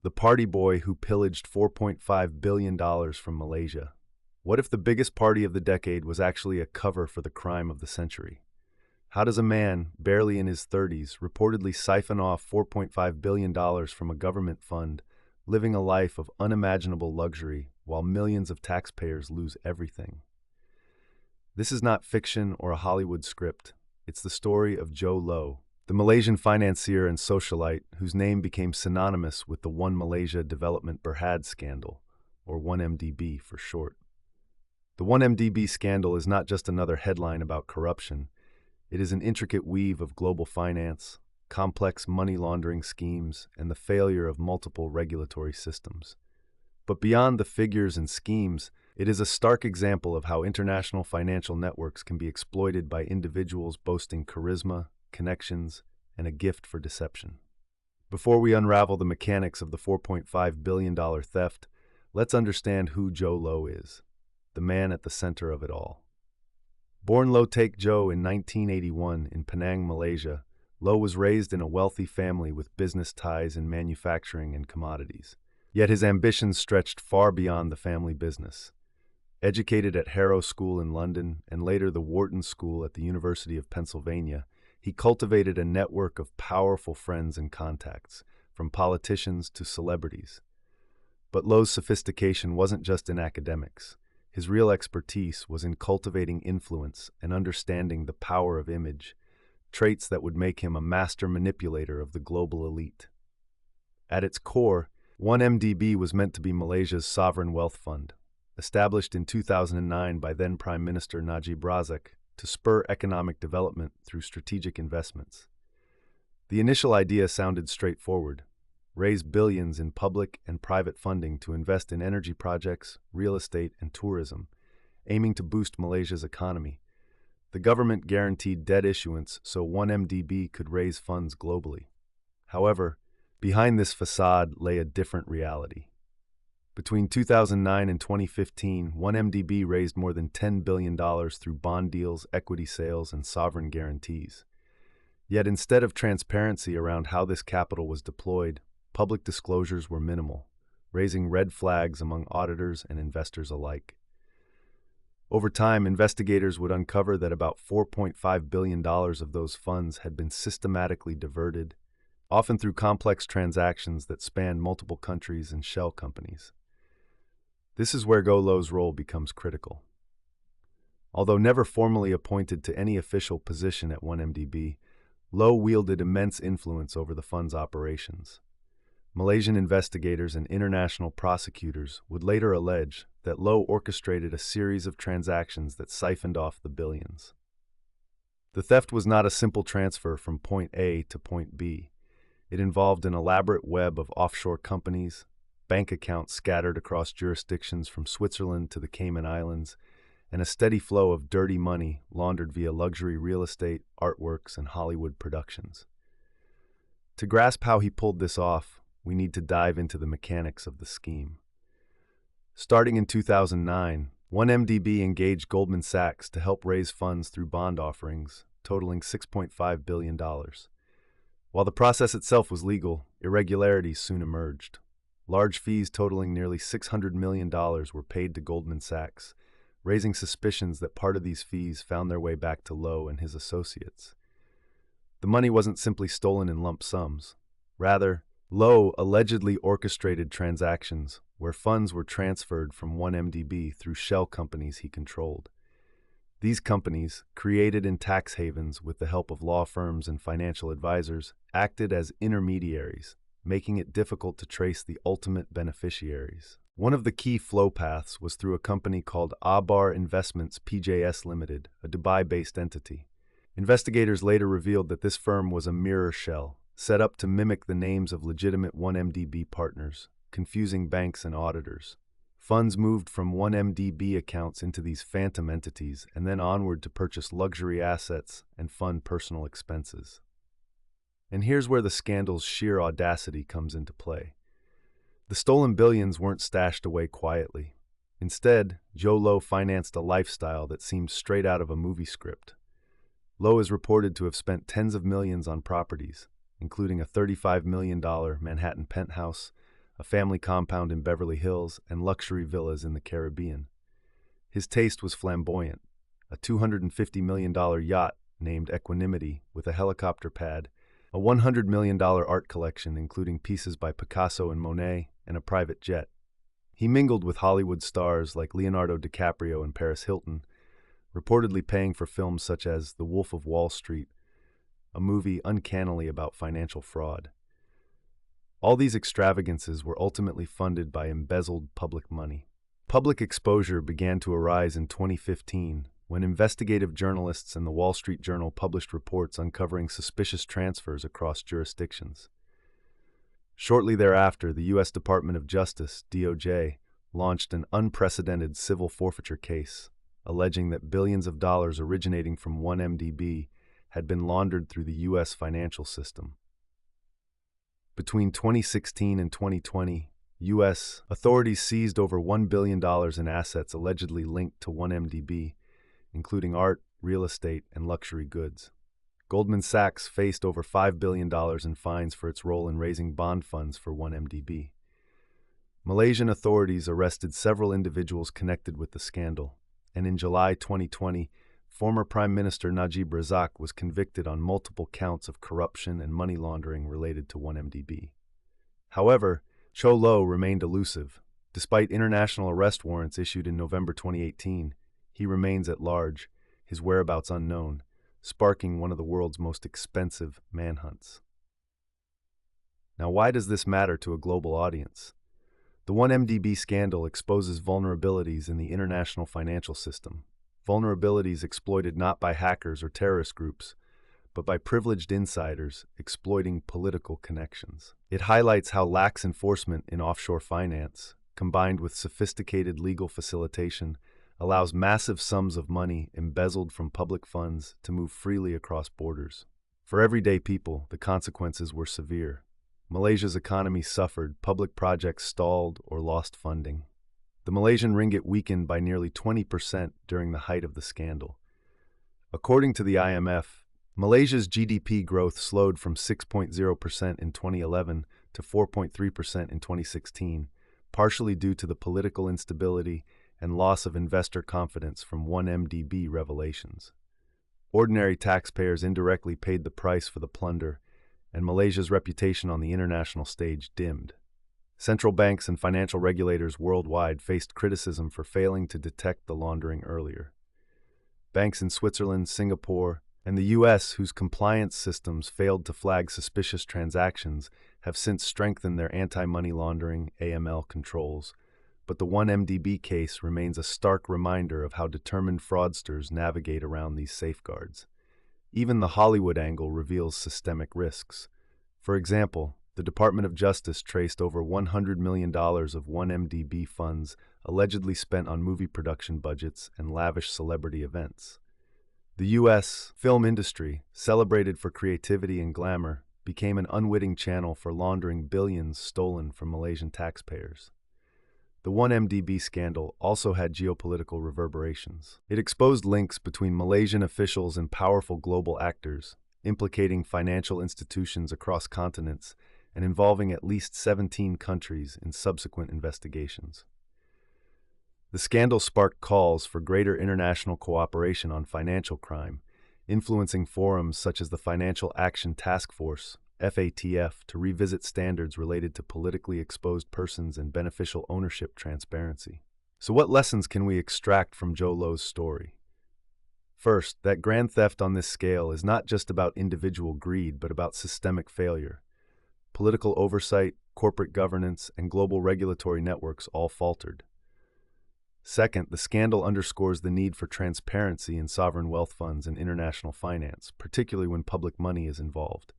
the party boy who pillaged $4.5 billion from Malaysia. What if the biggest party of the decade was actually a cover for the crime of the century? How does a man, barely in his 30s, reportedly siphon off $4.5 billion from a government fund, living a life of unimaginable luxury while millions of taxpayers lose everything? This is not fiction or a Hollywood script. It's the story of Jho Low, the Malaysian financier and socialite whose name became synonymous with the One Malaysia Development Berhad scandal, or 1MDB for short. The 1MDB scandal is not just another headline about corruption. It is an intricate weave of global finance, complex money laundering schemes, and the failure of multiple regulatory systems. But beyond the figures and schemes, it is a stark example of how international financial networks can be exploited by individuals boasting charisma, connections, and a gift for deception. Before we unravel the mechanics of the $4.5 billion theft, let's understand who Jho Low is, the man at the center of it all. Born Low Take Jho in 1981 in Penang, Malaysia, Low was raised in a wealthy family with business ties in manufacturing and commodities. Yet his ambitions stretched far beyond the family business. Educated at Harrow School in London and later the Wharton School at the University of Pennsylvania, he cultivated a network of powerful friends and contacts, from politicians to celebrities. But Low's sophistication wasn't just in academics. His real expertise was in cultivating influence and understanding the power of image, traits that would make him a master manipulator of the global elite. At its core, 1MDB was meant to be Malaysia's sovereign wealth fund, established in 2009 by then Prime Minister Najib Razak to spur economic development through strategic investments. The initial idea sounded straightforward: raise billions in public and private funding to invest in energy projects, real estate, and tourism, aiming to boost Malaysia's economy. The government guaranteed debt issuance so 1MDB could raise funds globally. However, behind this facade lay a different reality. Between 2009 and 2015, 1MDB raised more than $10 billion through bond deals, equity sales, and sovereign guarantees. Yet instead of transparency around how this capital was deployed, public disclosures were minimal, raising red flags among auditors and investors alike. Over time, investigators would uncover that about $4.5 billion of those funds had been systematically diverted, often through complex transactions that spanned multiple countries and shell companies. This is where Jho Low's role becomes critical. Although never formally appointed to any official position at 1MDB, Low wielded immense influence over the fund's operations. Malaysian investigators and international prosecutors would later allege that Low orchestrated a series of transactions that siphoned off the billions. The theft was not a simple transfer from point A to point B. It involved an elaborate web of offshore companies, bank accounts scattered across jurisdictions from Switzerland to the Cayman Islands, and a steady flow of dirty money laundered via luxury real estate, artworks, and Hollywood productions. To grasp how he pulled this off, we need to dive into the mechanics of the scheme. Starting in 2009, 1MDB engaged Goldman Sachs to help raise funds through bond offerings, totaling $6.5 billion. While the process itself was legal, irregularities soon emerged. Large fees totaling nearly $600 million were paid to Goldman Sachs, raising suspicions that part of these fees found their way back to Low and his associates. The money wasn't simply stolen in lump sums. Rather, Low allegedly orchestrated transactions where funds were transferred from 1MDB through shell companies he controlled. These companies, created in tax havens with the help of law firms and financial advisors, acted as intermediaries, making it difficult to trace the ultimate beneficiaries. One of the key flow paths was through a company called Abar Investments PJS Limited, a Dubai-based entity. Investigators later revealed that this firm was a mirror shell, set up to mimic the names of legitimate 1MDB partners, confusing banks and auditors. Funds moved from 1MDB accounts into these phantom entities and then onward to purchase luxury assets and fund personal expenses. And here's where the scandal's sheer audacity comes into play. The stolen billions weren't stashed away quietly. Instead, Jho Low financed a lifestyle that seemed straight out of a movie script. Low is reported to have spent tens of millions on properties, including a $35 million Manhattan penthouse, a family compound in Beverly Hills, and luxury villas in the Caribbean. His taste was flamboyant: a $250 million yacht named Equanimity with a helicopter pad, a $100 million art collection including pieces by Picasso and Monet, and a private jet. He mingled with Hollywood stars like Leonardo DiCaprio and Paris Hilton, reportedly paying for films such as The Wolf of Wall Street, a movie uncannily about financial fraud. All these extravagances were ultimately funded by embezzled public money. Public exposure began to arise in 2015 when investigative journalists and the Wall Street Journal published reports uncovering suspicious transfers across jurisdictions. Shortly thereafter, the U.S. Department of Justice, DOJ, launched an unprecedented civil forfeiture case, alleging that billions of dollars originating from 1MDB had been laundered through the U.S. financial system. Between 2016 and 2020, U.S. authorities seized over $1 billion in assets allegedly linked to 1MDB, including art, real estate, and luxury goods. Goldman Sachs faced over $5 billion in fines for its role in raising bond funds for 1MDB. Malaysian authorities arrested several individuals connected with the scandal, and in July 2020, former Prime Minister Najib Razak was convicted on multiple counts of corruption and money laundering related to 1MDB. However, Jho Low remained elusive. Despite international arrest warrants issued in November 2018, he remains at large, his whereabouts unknown, sparking one of the world's most expensive manhunts. Now, why does this matter to a global audience? The 1MDB scandal exposes vulnerabilities in the international financial system, vulnerabilities exploited not by hackers or terrorist groups, but by privileged insiders exploiting political connections. It highlights how lax enforcement in offshore finance, combined with sophisticated legal facilitation, allows massive sums of money embezzled from public funds to move freely across borders. For everyday people, the consequences were severe. Malaysia's economy suffered, public projects stalled or lost funding. The Malaysian ringgit weakened by nearly 20% during the height of the scandal. According to the IMF, Malaysia's GDP growth slowed from 6.0% in 2011 to 4.3% in 2016, partially due to the political instability and loss of investor confidence from 1MDB revelations. Ordinary taxpayers indirectly paid the price for the plunder, and Malaysia's reputation on the international stage dimmed. Central banks and financial regulators worldwide faced criticism for failing to detect the laundering earlier. Banks in Switzerland, Singapore, and the U.S., whose compliance systems failed to flag suspicious transactions, have since strengthened their anti-money laundering (AML) controls, but the 1MDB case remains a stark reminder of how determined fraudsters navigate around these safeguards. Even the Hollywood angle reveals systemic risks. For example, the Department of Justice traced over $100 million of 1MDB funds allegedly spent on movie production budgets and lavish celebrity events. The U.S. film industry, celebrated for creativity and glamour, became an unwitting channel for laundering billions stolen from Malaysian taxpayers. The 1MDB scandal also had geopolitical reverberations. It exposed links between Malaysian officials and powerful global actors, implicating financial institutions across continents and involving at least 17 countries in subsequent investigations. The scandal sparked calls for greater international cooperation on financial crime, influencing forums such as the Financial Action Task Force, FATF, to revisit standards related to politically exposed persons and beneficial ownership transparency. So what lessons can we extract from Jho Low's story? First, that grand theft on this scale is not just about individual greed, but about systemic failure. Political oversight, corporate governance, and global regulatory networks all faltered. Second, the scandal underscores the need for transparency in sovereign wealth funds and international finance, particularly when public money is involved.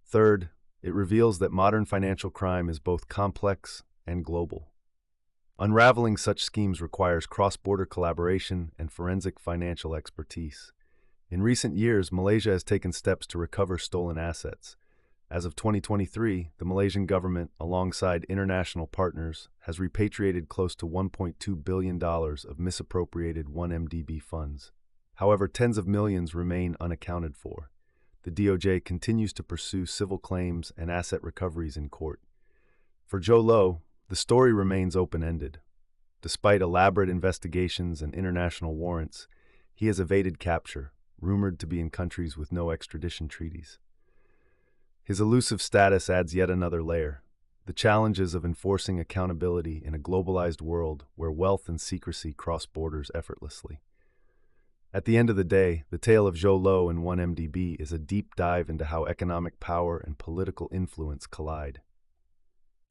Third, it reveals that modern financial crime is both complex and global. Unraveling such schemes requires cross-border collaboration and forensic financial expertise. In recent years, Malaysia has taken steps to recover stolen assets. As of 2023, the Malaysian government, alongside international partners, has repatriated close to $1.2 billion of misappropriated 1MDB funds. However, tens of millions remain unaccounted for. The DOJ continues to pursue civil claims and asset recoveries in court. For Jho Low, the story remains open-ended. Despite elaborate investigations and international warrants, he has evaded capture, rumored to be in countries with no extradition treaties. His elusive status adds yet another layer: the challenges of enforcing accountability in a globalized world where wealth and secrecy cross borders effortlessly. At the end of the day, the tale of Jho Low and 1MDB is a deep dive into how economic power and political influence collide,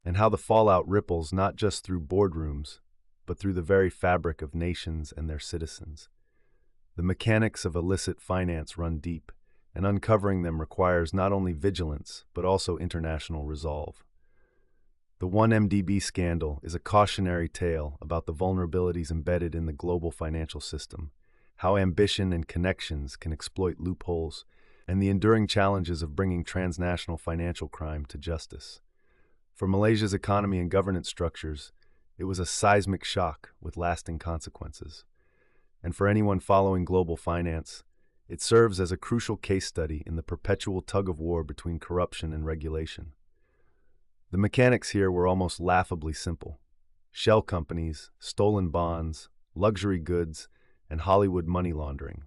and how the fallout ripples not just through boardrooms, but through the very fabric of nations and their citizens. The mechanics of illicit finance run deep, and uncovering them requires not only vigilance, but also international resolve. The 1MDB scandal is a cautionary tale about the vulnerabilities embedded in the global financial system, how ambition and connections can exploit loopholes, and the enduring challenges of bringing transnational financial crime to justice. For Malaysia's economy and governance structures, it was a seismic shock with lasting consequences. And for anyone following global finance, it serves as a crucial case study in the perpetual tug-of-war between corruption and regulation. The mechanics here were almost laughably simple: shell companies, stolen bonds, luxury goods, and Hollywood money laundering.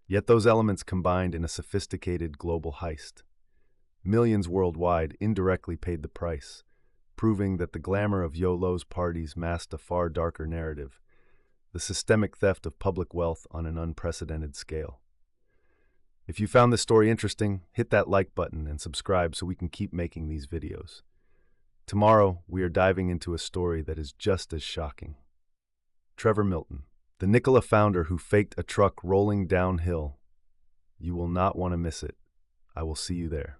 Yet those elements combined in a sophisticated global heist. Millions worldwide indirectly paid the price, proving that the glamour of Jho Low's parties masked a far darker narrative: the systemic theft of public wealth on an unprecedented scale. If you found this story interesting, hit that like button and subscribe so we can keep making these videos. Tomorrow, we are diving into a story that is just as shocking. Trevor Milton, the Nikola founder who faked a truck rolling downhill. You will not want to miss it. I will see you there.